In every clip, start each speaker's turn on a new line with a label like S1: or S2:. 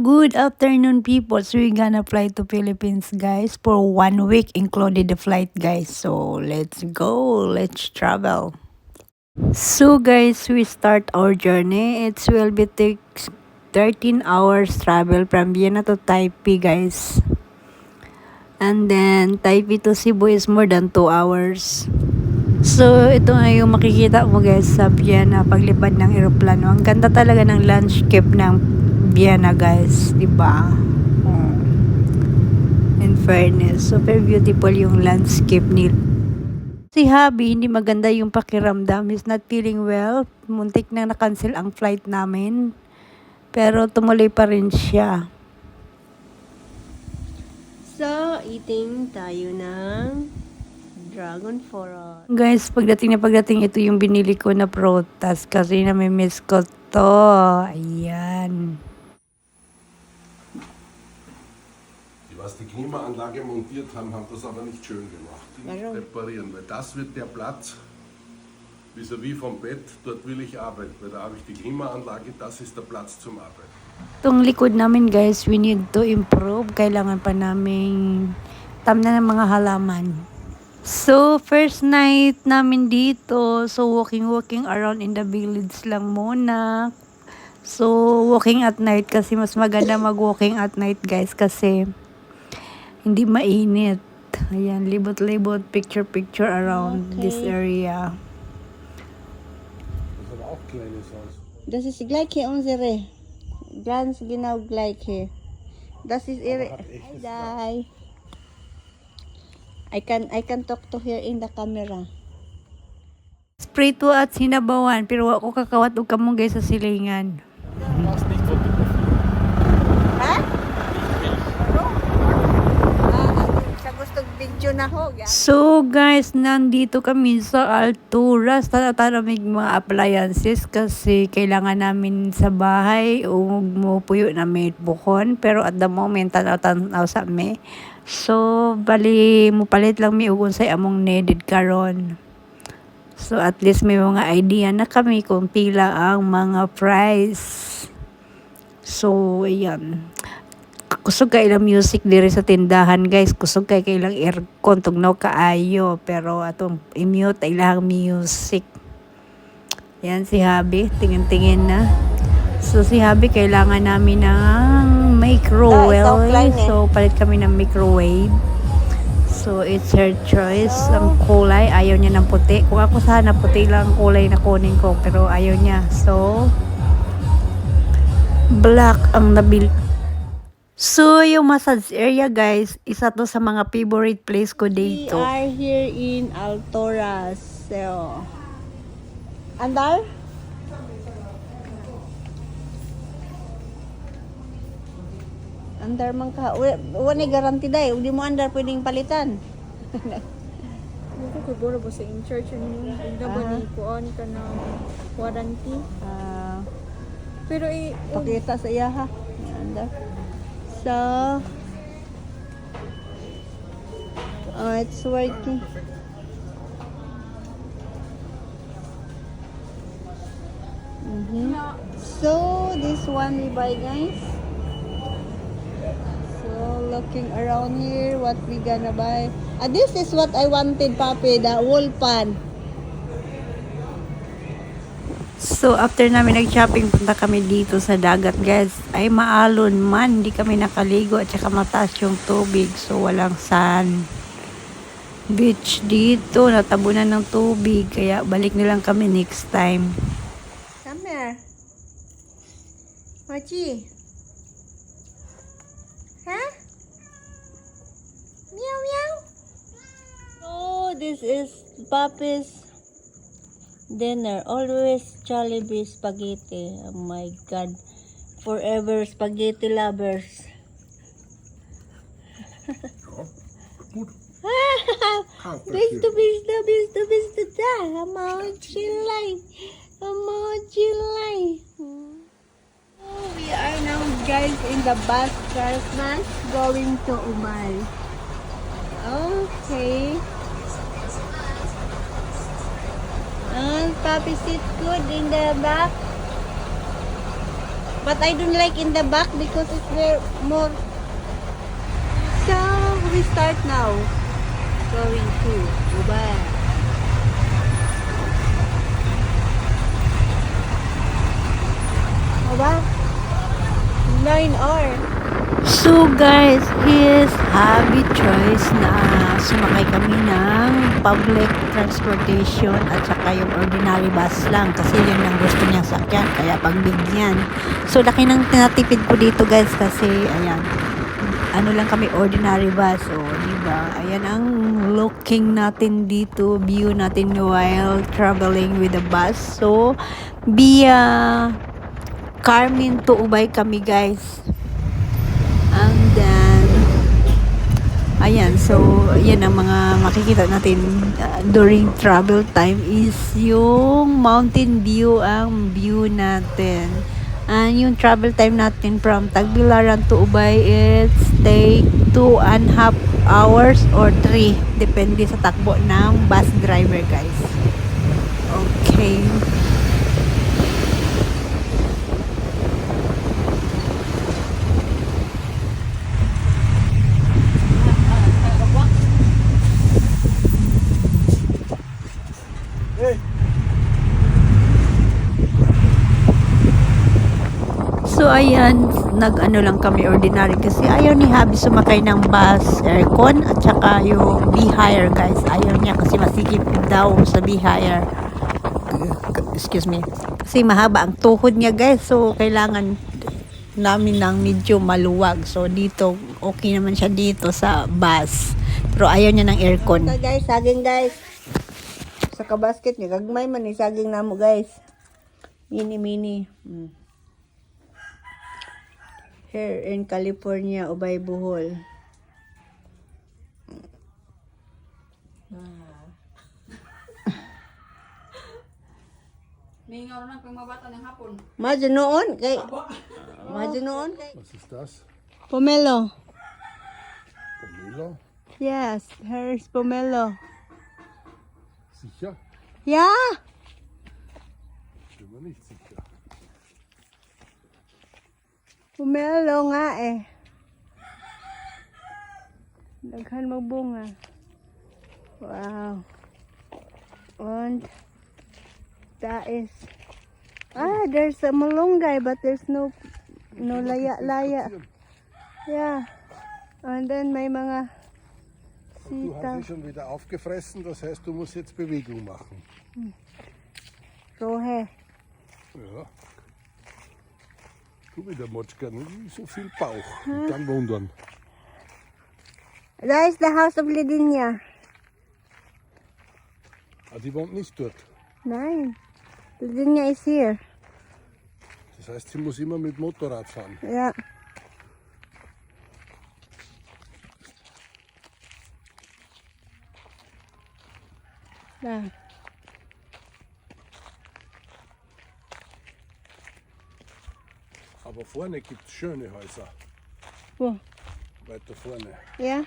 S1: good afternoon, people. So we're gonna fly to Philippines, guys, for 1 week, included the flight, guys. So let's go. Let's travel. So, guys, we start our journey. It will be takes 13 hours travel from Vienna to Taipei, guys. And then Taipei to Cebu is more than 2 hours. So, ito nga yung makikita mo, guys, sa Vienna paglipad ng eroplano. Ang ganda talaga ng landscape ng Vienna, guys, 'di ba? Oh. In fairness, super beautiful yung landscape nila. Si Habi, hindi maganda yung pakiramdam. He's not feeling well. Muntik na na-cancel ang flight namin. Pero tumuloy pa rin siya.
S2: So, eating tayo ng dragon fruit.
S1: Guys, pagdating, ito yung binili ko na prutas kasi nami-miss ko to. Ayan.
S3: Die, was die Klimaanlage montiert haben, haben das aber nicht schön gemacht. Die nicht
S2: Warum?
S3: reparieren, weil das wird der Platz vis-à-vis vom Bett, dort will ich arbeiten, weil da habe ich die Klimaanlage, das ist der Platz zum Arbeiten.
S1: Itong likod namin, guys, we need to improve. Kailangan pa naming tamna ng mga halaman. So, first night namin dito. So, walking around in the village lang muna. So, walking at night kasi mas maganda mag-walking at night, guys, kasi hindi mainit. Ayan, libot-libot, picture around this area.
S3: Das ist aber auch kleines Haus.
S2: Das ist gleich unsere. Ganz genau gleiche. Das ist ihre. Hi. I can talk to her in the camera.
S1: Prito at sinabawan, pero ako kakawat og kamong guys sa silingan.
S2: Ha? Sa gustong video na ho.
S1: So guys, nandito kami sa Alturas. Tataramig mga appliances kasi kailangan namin sa bahay o mupuyo na may bukon. Pero at the moment, tanaw sa me. So, bali, mupalit lang mi ugon sa among needed karon. So, at least may mga idea na kami kung pila ang mga price. So, ayan. Kusog kay ilang music diri sa tindahan, guys. Kusog kay ilang aircon tugnaw kaayo, pero atong i-mute ilang music. Yan si Habi, tingin-tingin na. So si Habi kailangan namin ng microwave. So palit kami ng microwave. So it's her choice. Ang kulay, ayaw niya ng puti. Kung ako sana puti lang ang kulay na kunin ko, pero ayaw niya. So black ang nabil. So, yung massage area, guys, isa to sa mga favorite place ko dito.
S2: We are here in Altoras. So, andar? Andar man ka. Wala guarantee dai. Hindi mo andar pwedeng palitan.
S4: Hindi ko siguro ba sa in-charge niyo. Hindi ba ni kuon ka ng warranty? Pero
S2: Pakita sa iya ha. Andar. So, it's working. So, this one we buy, guys. So, looking around here, what we gonna buy. This is what I wanted, Papi, the wool pan.
S1: So, after namin nag-shopping, punta kami dito sa dagat, guys. Ay, maalon man. Hindi kami nakaligo at saka mataas yung tubig. So, walang sun. Beach dito. Natabunan ng tubig. Kaya, balik na lang kami next time.
S2: Come here. Mochi. Huh? Meow meow. So this is Papi's dinner. Always Jollibee spaghetti. Oh my God. Forever spaghetti lovers. Bist da. Emoji life. Oh, we are now, guys, in the bus Christmas going to Umay. Okay. Papi sit good in the back. But I don't like in the back because it's there more. So we start now. Going to Dubai. Aba? 9 hours.
S1: So guys, his hobby choice na sumakay kami ng public transportation at saka yung ordinary bus lang kasi yun ang gusto niya sakyan kaya pagbigyan. So laki ng tinatipid ko dito guys kasi ayan, ano lang kami ordinary bus. So diba, ayan ang looking natin dito, view natin while traveling with the bus. So via Carmen to Ubay kami guys. And then, ayan, so, yan ang mga makikita natin during travel time is yung mountain view ang view natin. And yung travel time natin from Tagbilaran to Ubay, it's take 2.5 hours or 3, depende sa takbo ng bus driver guys. Okay. So ayan, nag-ano lang kami ordinary kasi ayaw ni Habi sumakay ng bus aircon at saka yung B-Hire guys. Ayaw niya kasi masikip daw sa B-Hire. Excuse me. Kasi mahaba ang tuhod niya guys. So kailangan namin ng medyo maluwag. So dito, okay naman siya dito sa bus. Pero ayaw niya ng aircon.
S2: Ito guys, saging guys. Sa kabasket niya, gagmay man ni saging namo guys. Mini. Here in California, Ubay Bohol.
S1: Mingaw na pang mabata ng hapon.
S2: Madyo noon kay
S3: Was ist das?
S2: Pomelo.
S3: Pomelo?
S2: Yes, here's pomelo.
S3: Sicher?
S2: Ja.
S3: Bin mir nicht sicher.
S2: Pomelo nga eh. Daghan magbunga. Wow. Und that is there's a malunggay but there's no laya. Yeah. Und then may mga
S3: Du hast
S2: sitaw.
S3: dich schon wieder aufgefressen, das heißt, du musst jetzt Bewegung machen.
S2: Rohe.
S3: Ja. Du wieder Motschka, nicht so viel Bauch. Und dann wundern.
S2: That is the house of Lidinia.
S3: Ah, die wohnt nicht dort.
S2: Nein. Lidinia is here.
S3: Das heißt, sie muss immer mit Motorrad fahren.
S2: Ja. Da.
S3: Aber vorne gibt es schöne Häuser.
S2: Wo?
S3: Weiter vorne.
S2: Ja.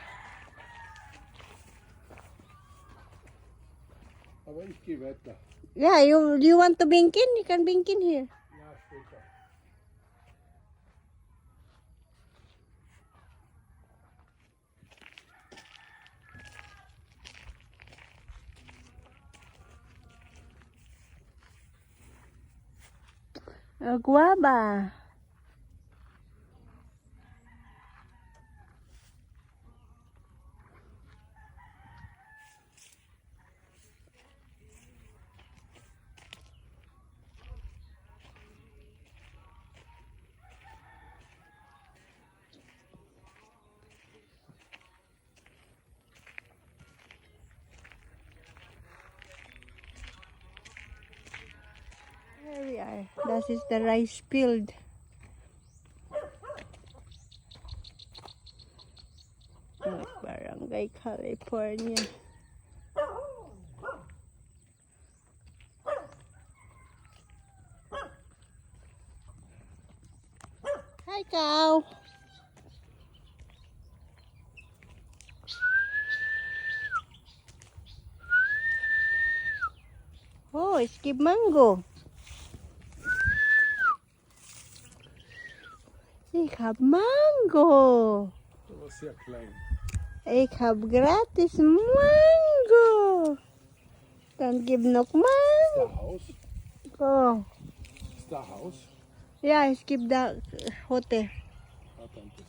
S3: Aber ich gehe weiter.
S2: Yeah, you want to binkin? You can binkin here.
S3: Ja, später.
S2: Guava. Here we are. That is the rice field. Barangay California. Hi, cow. Oh, skip mango. Ich hab Mango.
S3: Aber sehr klein.
S2: Ich hab gratis Mango. Dann gib noch Mango.
S3: Da Haus? Ist da Haus?
S2: Ja, es gibt da Hotel.
S3: Ah, danke.